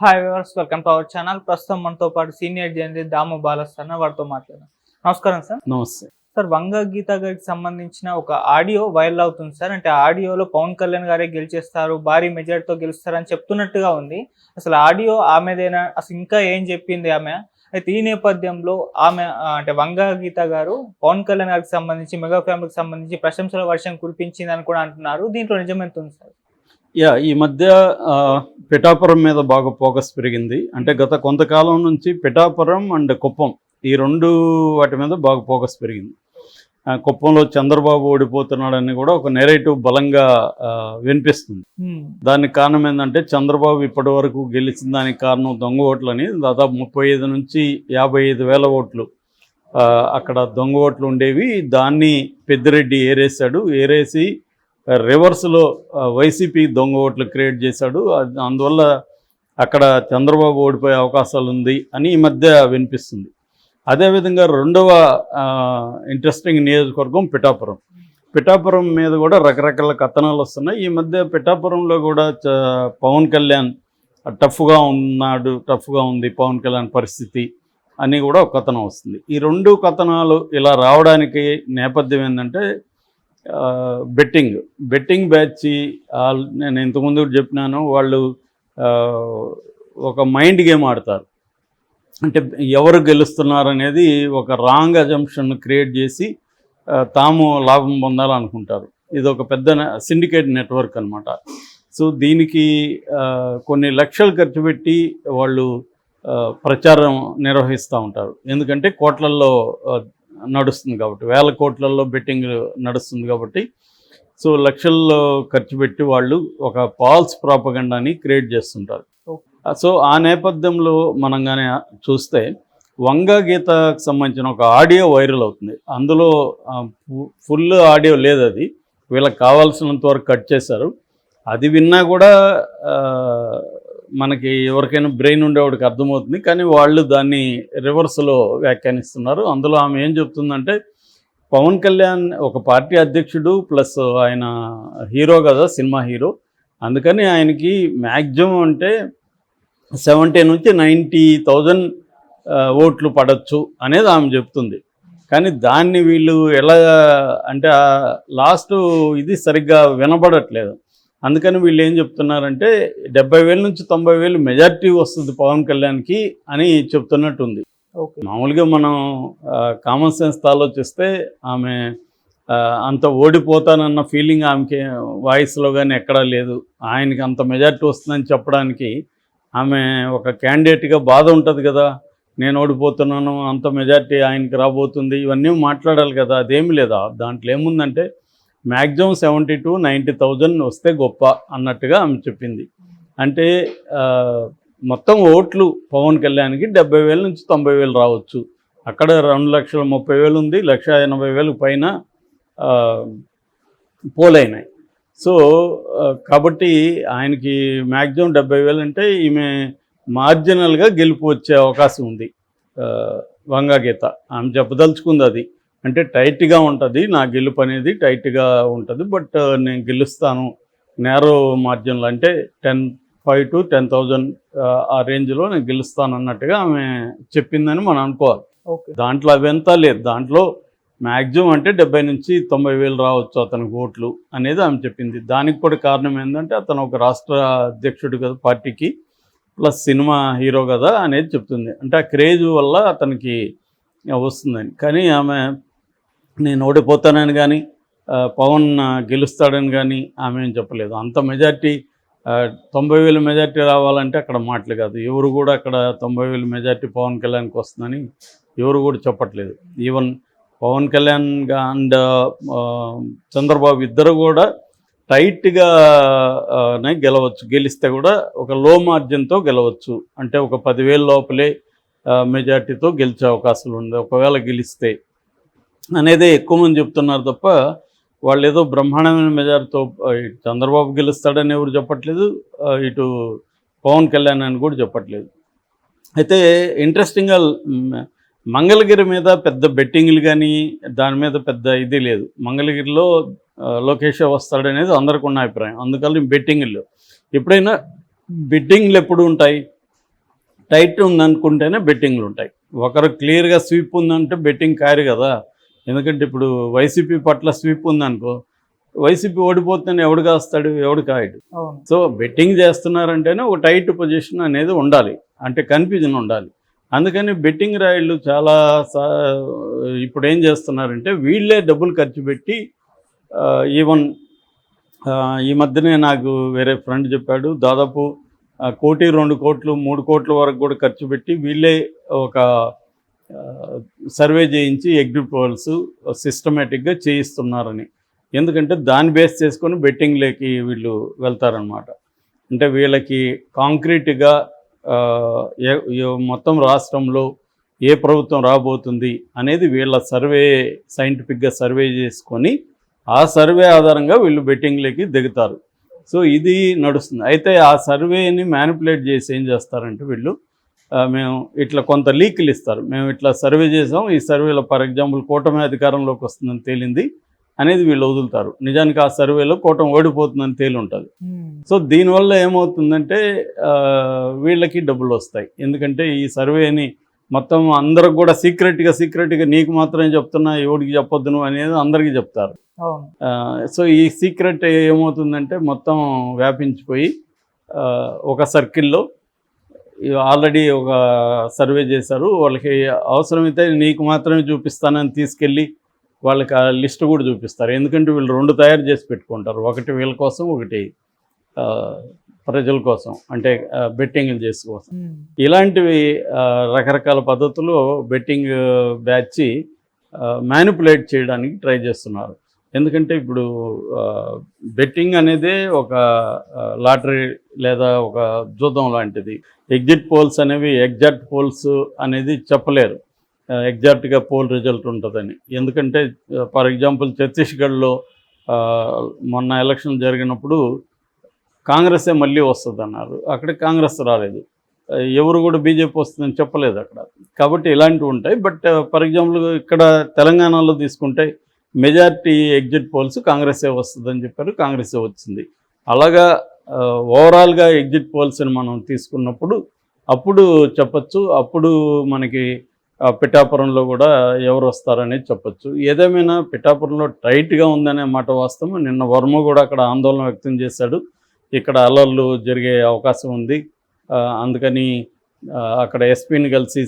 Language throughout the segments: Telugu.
Hi viewers, welcome to our channel. ప్రస్తుతం మనతో పాటు సీనియర్ జర్నలిస్ట్ దాము బాలస్వామి వారితో మాట్లాడదాం. నమస్కారం సార్. నమస్తే. సార్, వంగ గీత గారికి సంబంధించిన ఒక ఆడియో వైరల్ అవుతుంది సార్. అంటే ఆడియోలో పవన్ కళ్యాణ్ గారే గెలిచేస్తారు, భారీ మెజార్టీతో గెలుస్తారని చెప్తున్నట్టుగా ఉంది. అసలు ఆడియో ఆమెదేనా? అసలు ఇంకా ఏం చెప్పింది ఆమె? అయితే ఈ నేపథ్యంలో ఆమె అంటే వంగ గీత గారు పవన్ కళ్యాణ్ గారికి సంబంధించి, మెగా ఫ్యామిలీకి సంబంధించి ప్రశంసల వర్షం కురిపించిందని కూడా అంటున్నారు. దీంట్లో నిజమెంత ఉంది సార్? ఈ మధ్య పిఠాపురం మీద బాగా ఫోకస్ పెరిగింది. అంటే గత కొంతకాలం నుంచి పిఠాపురం అండ్ కుప్పం ఈ రెండు వాటి మీద బాగా ఫోకస్ పెరిగింది. కుప్పంలో చంద్రబాబు ఓడిపోతున్నాడని కూడా ఒక నెరేటివ్ బలంగా వినిపిస్తుంది. దానికి కారణం ఏంటంటే చంద్రబాబు ఇప్పటి వరకు గెలిచిన దానికి కారణం దొంగ ఓట్లని. దాదాపు 35 నుంచి 55 వేల ఓట్లు అక్కడ దొంగ ఓట్లు ఉండేవి. దాన్ని పెద్దిరెడ్డి ఏరేసి రివర్స్లో వైసీపీ దొంగ ఓట్లు క్రియేట్ చేశాడు. అందువల్ల అక్కడ చంద్రబాబు ఓడిపోయే అవకాశాలు ఉంది అని ఈ మధ్య వినిపిస్తుంది. అదేవిధంగా రెండవ ఇంట్రెస్టింగ్ నియోజకవర్గం పిఠాపురం మీద కూడా రకరకాల కథనాలు వస్తున్నాయి. ఈ మధ్య పిఠాపురంలో కూడా పవన్ కళ్యాణ్ టఫ్గా ఉంది పవన్ కళ్యాణ్ పరిస్థితి అని కూడా ఒక కథనం వస్తుంది. ఈ రెండు కథనాలు ఇలా రావడానికి నేపథ్యం ఏంటంటే బెట్టింగ్ బ్యాచ్. నేను ఇంతకుముందు చెప్పినాను, వాళ్ళు ఒక మైండ్ గేమ్ ఆడతారు. అంటే ఎవరు గెలుస్తున్నారు అనేది ఒక రాంగ్ అజంప్షన్ క్రియేట్ చేసి తాము లాభం పొందాలనుకుంటారు. ఇది ఒక పెద్ద సిండికేట్ నెట్వర్క్ అనమాట. సో దీనికి కొన్ని లక్షలు ఖర్చు పెట్టి వాళ్ళు ప్రచారం నిర్వహిస్తూ ఉంటారు. ఎందుకంటే కోట్లల్లో నడుస్తుంది కాబట్టి, వేల కోట్లలో బెట్టింగ్ నడుస్తుంది కాబట్టి, సో లక్షల్లో ఖర్చు పెట్టి వాళ్ళు ఒక ఫాల్స్ ప్రాపగండాని క్రియేట్ చేస్తుంటారు. సో ఆ నేపథ్యంలో మనం కానీ చూస్తే వంగ గీతకు సంబంధించిన ఒక ఆడియో వైరల్ అవుతుంది. అందులో ఫుల్ ఆడియో లేదు, అది వీళ్ళకి కావాల్సినంత వరకు కట్ చేశారు. అది విన్నా కూడా మనకి ఎవరికైనా బ్రెయిన్ ఉండేవాడికి అర్థమవుతుంది. కానీ వాళ్ళు దాన్ని రివర్స్లో వ్యాఖ్యానిస్తున్నారు. అందులో ఆమె ఏం చెప్తుందంటే, పవన్ కళ్యాణ్ ఒక పార్టీ అధ్యక్షుడు ప్లస్ ఆయన హీరో కదా, సినిమా హీరో. అందుకని ఆయనకి మ్యాక్సిమం అంటే 70 నుంచి 90,000 ఓట్లు పడవచ్చు అనేది ఆమె చెప్తుంది. కానీ దాన్ని వీళ్ళు ఎలా అంటే లాస్ట్ ఇది సరిగ్గా వినబడట్లేదు. అందుకని వీళ్ళు ఏం చెప్తున్నారంటే 70,000 నుంచి 90,000 మెజార్టీ వస్తుంది పవన్ కళ్యాణ్కి అని చెప్తున్నట్టుంది. మామూలుగా మనం కామన్ సెన్స్తో ఆలోచిస్తే ఆమె అంత ఓడిపోతానన్న ఫీలింగ్ ఆమెకి వాయిస్లో కానీ ఎక్కడా లేదు. ఆయనకి అంత మెజార్టీ వస్తుందని చెప్పడానికి ఆమె ఒక క్యాండిడేట్గా బాధ ఉంటుంది కదా, నేను ఓడిపోతున్నాను, అంత మెజార్టీ ఆయనకి రాబోతుంది, ఇవన్నీ మాట్లాడాలి కదా. అదేమీ లేదా, దాంట్లో ఏముందంటే మ్యాక్సిమం 70 to 90,000 వస్తే గొప్ప అన్నట్టుగా ఆమె చెప్పింది. అంటే మొత్తం ఓట్లు పవన్ కళ్యాణ్కి 70,000 నుంచి 90,000 రావచ్చు. అక్కడ 2,30,000 ఉంది, 1,80,000 పైన పోలైనాయి. సో కాబట్టి ఆయనకి మ్యాక్సిమం 70,000 అంటే ఈమె మార్జినల్గా గెలుపు వచ్చే అవకాశం ఉంది. వంగ గీత ఆమె చెప్పదలుచుకుంది అది. అంటే టైట్గా ఉంటుంది, నా గెలుపు అనేది టైట్గా ఉంటుంది, బట్ నేను గెలుస్తాను నేరో మార్జిన్లో, అంటే 5 to 10,000 ఆ రేంజ్లో నేను గెలుస్తాను అన్నట్టుగా ఆమె చెప్పిందని మనం అనుకోవాలి. దాంట్లో అవంతా లేదు. దాంట్లో మ్యాక్సిమం అంటే 70 నుంచి 90,000 రావచ్చు అతనికి ఓట్లు అనేది ఆమె చెప్పింది. దానికి కూడా కారణం ఏంటంటే అతను ఒక రాష్ట్ర అధ్యక్షుడు కదా పార్టీకి, ప్లస్ సినిమా హీరో కదా అనేది చెప్తుంది. అంటే ఆ క్రేజ్ వల్ల అతనికి వస్తుందని. కానీ ఆమె నేను ఓడిపోతానని కానీ పవన్ గెలుస్తాడని కానీ ఆమె ఏం చెప్పలేదు. అంత మెజార్టీ 90,000 మెజార్టీ రావాలంటే అక్కడ మాటలు కాదు. ఎవరు కూడా అక్కడ 90,000 మెజార్టీ పవన్ కళ్యాణ్కి వస్తుందని ఎవరు కూడా చెప్పట్లేదు. ఈవెన్ పవన్ కళ్యాణ్ అండ్ చంద్రబాబు ఇద్దరు కూడా టైట్గా గెలవచ్చు. గెలిస్తే కూడా ఒక లో మార్జిన్తో గెలవచ్చు. అంటే ఒక 10,000 లోపలే మెజార్టీతో గెలిచే అవకాశాలు ఉంది ఒకవేళ గెలిస్తే అనేదే ఎక్కువ మంది చెప్తున్నారు తప్ప వాళ్ళు ఏదో బ్రహ్మాండమైన మెజార్టీతో చంద్రబాబు గెలుస్తాడని ఎవరు చెప్పట్లేదు, ఇటు పవన్ కళ్యాణ్ అని కూడా చెప్పట్లేదు. అయితే ఇంట్రెస్టింగ్గా మంగళగిరి మీద పెద్ద బెట్టింగ్లు కానీ దాని మీద పెద్ద ఇది లేదు. మంగళగిరిలో లోకేష్ వస్తాడనేది అందరికీ ఉన్న అభిప్రాయం. అందుకని బెట్టింగ్లు ఎప్పుడైనా బెట్టింగ్లు ఎప్పుడు ఉంటాయి, టైట్ ఉందనుకుంటేనే బెట్టింగ్లు ఉంటాయి. ఒకరు క్లియర్గా స్వీప్ ఉందంటే బెట్టింగ్ కారు కదా. ఎందుకంటే ఇప్పుడు వైసీపీ పట్ల స్వీప్ ఉందనుకో, వైసీపీ ఓడిపోతుందని ఎవడు కాస్తాడు, ఎవడు కాయడు. అవును. సో బెట్టింగ్ చేస్తున్నారంటేనే ఒక టైట్ పొజిషన్ అనేది ఉండాలి, అంటే కన్ఫ్యూజన్ ఉండాలి. అందుకని బెట్టింగ్ రాయిళ్ళు చాలా ఇప్పుడు ఏం చేస్తున్నారంటే వీళ్ళే డబ్బులు ఖర్చు పెట్టి ఈవెన్ ఈ మధ్యనే నాకు వేరే ఫ్రెండ్ చెప్పాడు, దాదాపు 1 కోటి 2 కోట్లు 3 కోట్ల వరకు కూడా ఖర్చు పెట్టి వీళ్ళే ఒక సర్వే చేయించి ఎగ్జిట్ పోల్స్ సిస్టమేటిక్గా చేయిస్తున్నారని. ఎందుకంటే దాన్ని బేస్ చేసుకొని బెట్టింగ్లోకి వీళ్ళు వెళ్తారనమాట. అంటే వీళ్ళకి కాంక్రీట్గా మొత్తం రాష్ట్రంలో ఏ ప్రభుత్వం రాబోతుంది అనేది వీళ్ళ సర్వే సైంటిఫిక్గా సర్వే చేసుకొని ఆ సర్వే ఆధారంగా వీళ్ళు బెట్టింగ్లోకి దిగుతారు. సో ఇది నడుస్తుంది. అయితే ఆ సర్వేని మ్యానిపులేట్ చేసి ఏం చేస్తారంటే వీళ్ళు మేము ఇట్లా కొంత లీకులు ఇస్తారు, మేము ఇట్లా సర్వే చేసాం, ఈ సర్వేలో ఫర్ ఎగ్జాంపుల్ కూటమి అధికారంలోకి వస్తుందని తేలింది అనేది వీళ్ళు వదులుతారు. నిజానికి ఆ సర్వేలో కూటమి ఓడిపోతుందని తేలి ఉంటుంది. సో దీనివల్ల ఏమవుతుందంటే వీళ్ళకి డబ్బులు వస్తాయి. ఎందుకంటే ఈ సర్వేని మొత్తం అందరికి కూడా సీక్రెట్గా నీకు మాత్రమే చెప్తున్నా, ఎవడికి చెప్పొద్దు నువ్వు అనేది అందరికీ చెప్తారు. సో ఈ సీక్రెట్ ఏమవుతుందంటే మొత్తం వ్యాపించిపోయి ఒక సర్కిల్లో ఆల్రెడీ ఒక సర్వే చేశారు, వాళ్ళకి అవసరమైతే నీకు మాత్రమే చూపిస్తానని తీసుకెళ్ళి వాళ్ళకి ఆ లిస్ట్ కూడా చూపిస్తారు. ఎందుకంటే వీళ్ళు 2 తయారు చేసి పెట్టుకుంటారు, ఒకటి వీళ్ళ కోసం, ఒకటి ప్రజల కోసం, అంటే బెట్టింగ్లు చేసే కోసం. ఇలాంటివి రకరకాల పద్ధతుల్లో బెట్టింగ్ బ్యాచ్ మ్యానిపులేట్ చేయడానికి ట్రై చేస్తున్నారు. ఎందుకంటే ఇప్పుడు బెట్టింగ్ అనేది ఒక లాటరీ లేదా ఒక జూదం లాంటిది. ఎగ్జిట్ పోల్స్ అనేవి ఎగ్జాక్ట్ పోల్స్ అనేది చెప్పలేరు, ఎగ్జాక్ట్గా పోల్ రిజల్ట్ ఉంటుందని. ఎందుకంటే ఫర్ ఎగ్జాంపుల్ ఛత్తీస్గఢ్లో మొన్న ఎలక్షన్ జరిగినప్పుడు కాంగ్రెసే మళ్ళీ వస్తుంది అన్నారు, అక్కడ కాంగ్రెస్ రాలేదు. ఎవరు కూడా బీజేపీ వస్తుందని చెప్పలేదు అక్కడ. కాబట్టి ఇలాంటివి ఉంటాయి. బట్ ఫర్ ఎగ్జాంపుల్ ఇక్కడ తెలంగాణలో తీసుకుంటే మెజారిటీ ఎగ్జిట్ పోల్స్ కాంగ్రెసే వస్తుందని చెప్పారు, కాంగ్రెసే వచ్చింది. అలాగా ఓవరాల్గా ఎగ్జిట్ పోల్స్ని మనం తీసుకున్నప్పుడు అప్పుడు చెప్పచ్చు, అప్పుడు మనకి పిఠాపురంలో కూడా ఎవరు వస్తారనేది చెప్పచ్చు. ఏదేమైనా పిఠాపురంలో టైట్గా ఉందనే మాట వాస్తవం. నిన్న వర్మ కూడా అక్కడ ఆందోళన వ్యక్తం చేశాడు, ఇక్కడ అల్లర్లు జరిగే అవకాశం ఉంది, అందుకని అక్కడ ఎస్పీని కలిసి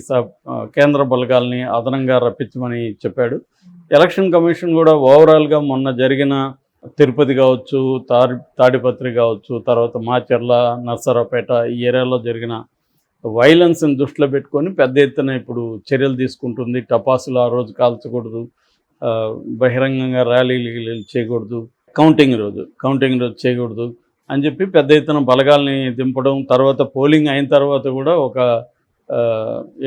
కేంద్ర బలగాల్ని అదనంగా రప్పించమని చెప్పాడు. ఎలక్షన్ కమిషన్ కూడా ఓవరాల్గా మొన్న జరిగిన తిరుపతి కావచ్చు, తాడిపత్రి కావచ్చు, తర్వాత మాచర్ల, నర్సరావుపేట ఈ ఏరియాలో జరిగిన వైలెన్స్ని దృష్టిలో పెట్టుకొని పెద్ద ఎత్తున ఇప్పుడు చర్యలు తీసుకుంటుంది. టపాసులు ఆ రోజు కాల్చకూడదు, బహిరంగంగా ర్యాలీలు చేయకూడదు, కౌంటింగ్ రోజు చేయకూడదు అని చెప్పి పెద్ద ఎత్తున బలగాల్ని దింపడం. తర్వాత పోలింగ్ అయిన తర్వాత కూడా ఒక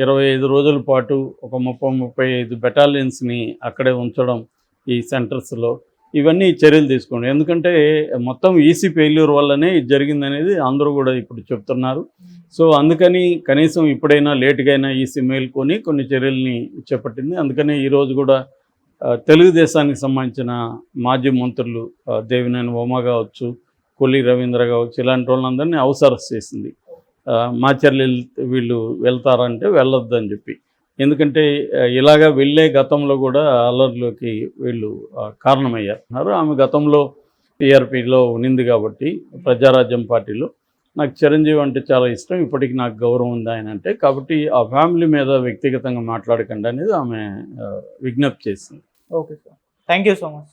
25 రోజుల పాటు ఒక 30-35 బెటాలియన్స్ని అక్కడే ఉంచడం ఈ సెంటర్స్లో. ఇవన్నీ చర్యలు తీసుకోండి. ఎందుకంటే మొత్తం ఈసీ ఫెయిల్యూర్ వల్లనే ఇది జరిగిందనేది అందరూ కూడా ఇప్పుడు చెప్తున్నారు. సో అందుకని కనీసం ఇప్పుడైనా లేటుగా అయినా ఈసీ మేల్కొని కొన్ని చర్యల్ని చేపట్టింది. అందుకని ఈరోజు కూడా తెలుగుదేశానికి సంబంధించిన మాజీ మంత్రులు దేవినేని ఉమ కావచ్చు, కొల్లి రవీంద్ర కావచ్చు, ఇలాంటి వాళ్ళందరినీ హౌస్ అరెస్ట్ చేసింది. మాచర్లు వీళ్ళు వెళ్తారంటే వెళ్ళొద్దని చెప్పి. ఎందుకంటే ఇలాగా వెళ్ళే గతంలో కూడా అల్లర్లోకి వీళ్ళు కారణమయ్యారు. ఆమె గతంలో టీఆర్పీలో ఉన్నింది కాబట్టి ప్రజారాజ్యం పార్టీలో. నాకు చిరంజీవి అంటే చాలా ఇష్టం, ఇప్పటికి నాకు గౌరవం ఉంది ఆయన అంటే. కాబట్టి ఆ ఫ్యామిలీ మీద వ్యక్తిగతంగా మాట్లాడకండి అనేది ఆమె విజ్ఞప్తి చేసింది. Okay sir, thank you so much.